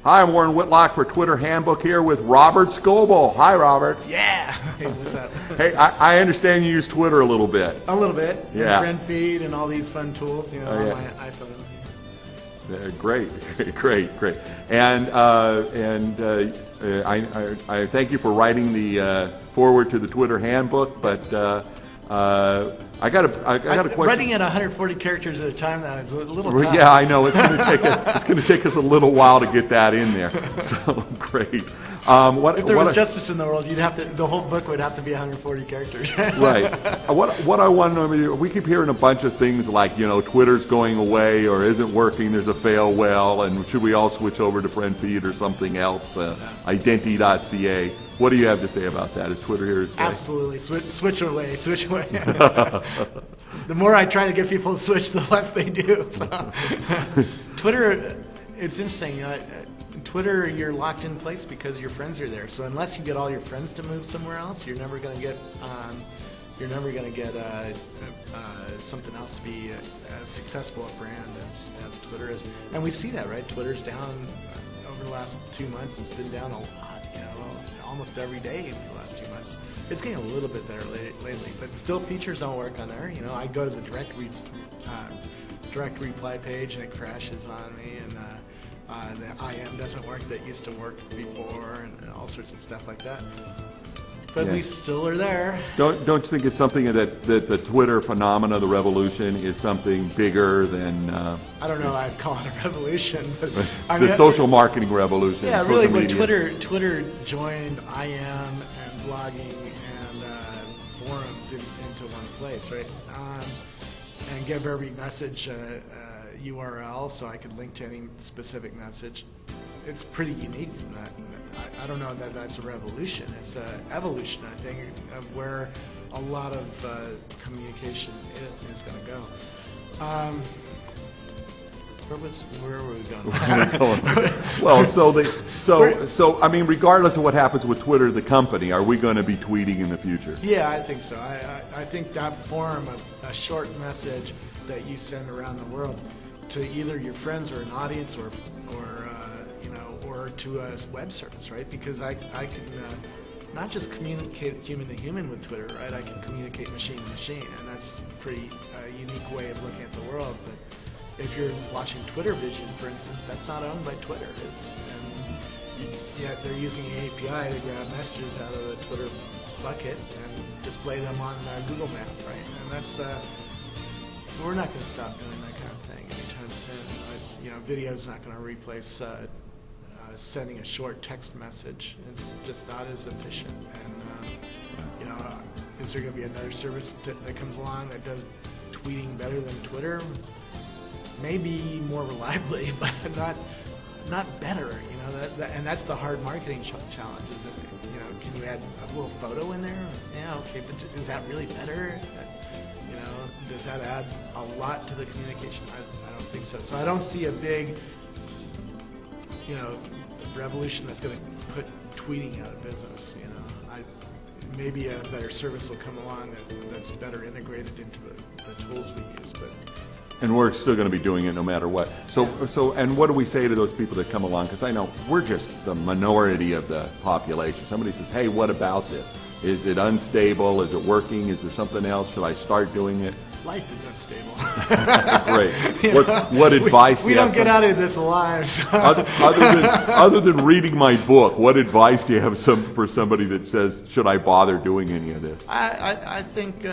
Hi, I'm Warren Whitlock for Twitter Handbook here with Robert Scoble. Hi, Robert. Yeah. Hey, what's up? Hey, I understand you use Twitter a little bit. A little bit. Yeah. And friend feed and all these fun tools, on my iPhone. Great. And I thank you for writing the forward to the Twitter Handbook, but I got a question. Writing at 140 characters at a time now is a little tough. Yeah, I know. It's going to take us a little while to get that in there. So great. If there was justice in the world, the whole book would have to be 140 characters. Right. What I want to know, we keep hearing a bunch of things like, Twitter's going away or isn't working, there's a fail well, and should we all switch over to friend feed or something else, identity.ca. What do you have to say about that? Is Twitter here to stay? Absolutely. Switch away. The more I try to get people to switch, the less they do. So. Twitter, it's interesting. Twitter, you're locked in place because your friends are there. So unless you get all your friends to move somewhere else, you're never going to get something else to be as successful a brand as Twitter is. And we see that, right? Twitter's down over the last 2 months. It's been down a lot. Almost every day for the last 2 months. It's getting a little bit better lately, but still features don't work on there. I go to the direct reply page and it crashes on me, and the IM doesn't work that used to work before, and all sorts of stuff like that. But we still are there. Don't you think it's something that the Twitter phenomena, the revolution, is something bigger than? I don't know. I'd call it a revolution, but the social marketing revolution. Yeah, really. When Twitter joined IM and blogging and forums into one place, right? And give every message URL so I could link to any specific message. It's pretty unique from that. I don't know that that's a revolution. It's an evolution, I think, of where a lot of communication is going to go. Where were we going? Well, so I mean, regardless of what happens with Twitter, the company, are we going to be tweeting in the future? Yeah, I think so. I think that form of a short message that you send around the world to either your friends or an audience or to a web service, right? Because I can not just communicate human to human with Twitter, right? I can communicate machine to machine, and that's a pretty unique way of looking at the world. But if you're watching Twitter Vision, for instance, that's not owned by Twitter, and yet they're using the API to grab messages out of the Twitter bucket and display them on Google Maps, right? And that's we're not going to stop doing that kind of thing anytime soon. Video's not going to replace sending a short text message. It's just not as efficient. And is there going to be another service that comes along that does tweeting better than Twitter? Maybe more reliably, but not better. And that's the hard marketing challenge. Is that, can you add a little photo in there? Yeah, okay, but is that really better? Does that add a lot to the communication? I don't think so. So I don't see a big revolution that's going to put tweeting out of business. Maybe a better service will come along that's better integrated into the tools we use. And we're still going to be doing it no matter what. And what do we say to those people that come along? Because I know we're just the minority of the population. Somebody says, "Hey, what about this? Is it unstable? Is it working? Is there something else? Should I start doing it?" Life is unstable. Great. What advice do you have? We don't get out of this alive. So. Other than reading my book, what advice do you have for somebody that says, should I bother doing any of this? I think,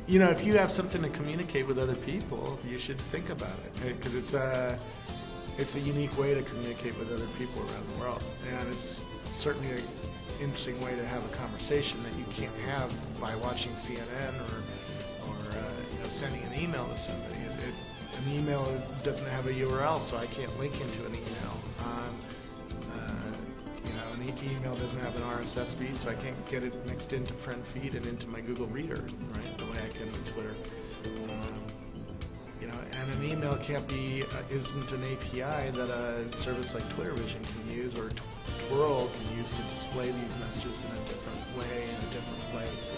if you have something to communicate with other people, you should think about it. Because it's a unique way to communicate with other people around the world. And it's certainly an interesting way to have a conversation that you can't have by watching CNN or sending an email to somebody. An email doesn't have a URL, so I can't link into an email. An email doesn't have an RSS feed, so I can't get it mixed into friend feed and into my Google Reader, right? The way I can with Twitter. And an email isn't an API that a service like Twitter Vision can use or Twirl can use to display these messages in a different way in a different place.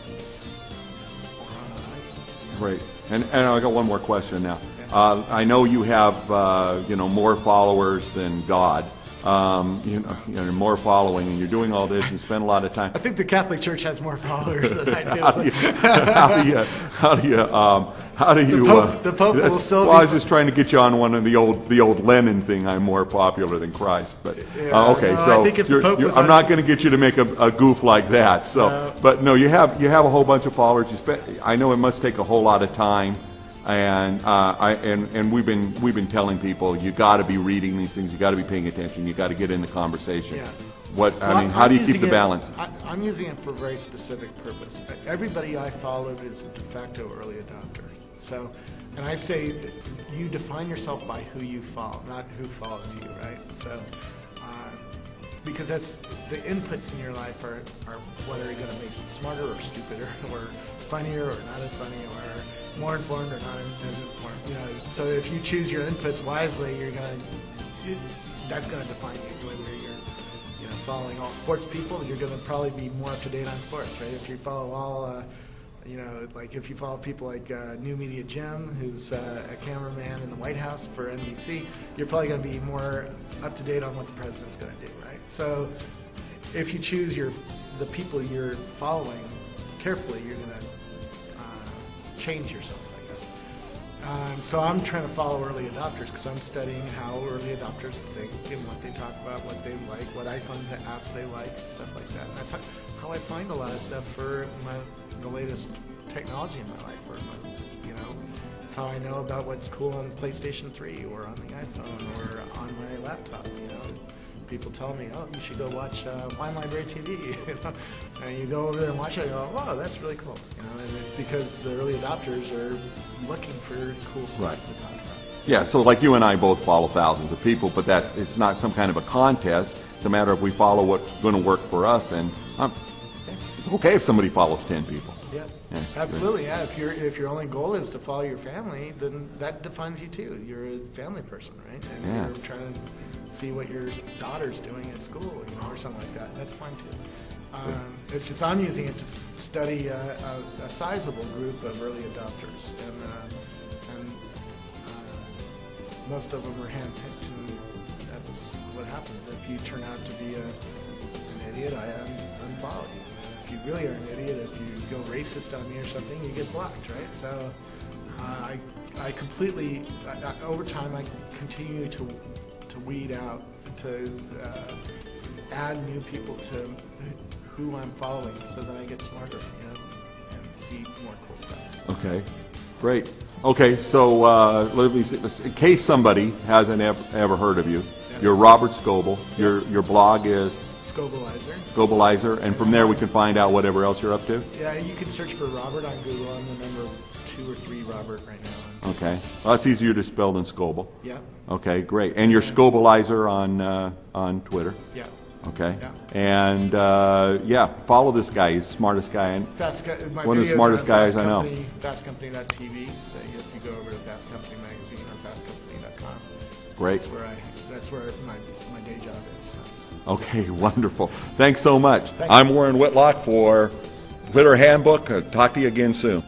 Right. And I got one more question now. Yeah. I know you have, more followers than God. More following, and you're doing all this and spend a lot of time. I think the Catholic Church has more followers than I do. How do you? The Pope will still. Well, I was just trying to get you on one of the old Lenin thing. I'm more popular than Christ, but okay. No, So I think if the Pope was I'm not going to get you to make a goof like that. So, but no, you have a whole bunch of followers. I know it must take a whole lot of time. And we've been telling people, you got to be reading these things, you got to be paying attention, you got to get in the conversation. Yeah. How do you keep the balance? I'm using it for a very specific purpose. Everybody I follow is a de facto early adopter. So, and I say you define yourself by who you follow, not who follows you, right? So, because that's the inputs in your life are what are going to make you smarter or stupider or funnier or not as funny or more informed or not as informed. So if you choose your inputs wisely, that's going to define you. Whether you're following all sports people, you're going to probably be more up to date on sports, right? If you follow all like if you follow people like New Media Jim, who's a cameraman in the White House for NBC, you're probably going to be more up to date on what the president's going to do, right? So if you choose the people you're following carefully, you're going to change yourself, I guess. So I'm trying to follow early adopters because I'm studying how early adopters think and what they talk about, what they like, what iPhone apps they like, stuff like that. And that's how I find a lot of stuff for the latest technology in my life. It's how I know about what's cool on PlayStation 3 or on the iPhone or on my laptop. People tell me, oh, you should go watch Wine Library TV. And you go over there and watch it, and you go, oh, that's really cool. And it's because the early adopters are looking for cool stuff to talk about. Yeah, so like you and I both follow thousands of people, but it's not some kind of a contest. It's a matter of we follow what's going to work for us, and it's okay if somebody follows 10 people. Yeah, absolutely. Yeah, if your only goal is to follow your family, then that defines you too. You're a family person, right? And you're trying to see what your daughter's doing at school, or something like that. That's fine too. It's just I'm using it to study a sizable group of early adopters, and most of them are handpicked, and that's what happens. If you turn out to be an idiot, I unfollow you. If you really are an idiot, if you go racist on me or something, you get blocked, right? So I completely, over time, I continue to weed out, to add new people to who I'm following so that I get smarter, and see more cool stuff. Okay, great. Okay, so let me see, in case somebody hasn't ever heard of you, you're Robert Scoble. Your blog is Scobleizer, and from there we can find out whatever else you're up to? Yeah, you can search for Robert on Google. I'm the number 2 or 3 Robert right now. Okay. Well, that's easier to spell than Scoble. Yeah. Okay, great. And you're Scobleizer on Twitter? Yeah. Okay. Yeah. And follow this guy. He's the smartest guy, one of the smartest guys I know. FastCompany.tv. So if you go over to Fast Company Magazine or FastCompany.com. Great. That's where my day job is. So. Okay, wonderful. Thanks so much. I'm Warren Whitlock for Twitter Handbook. Talk to you again soon.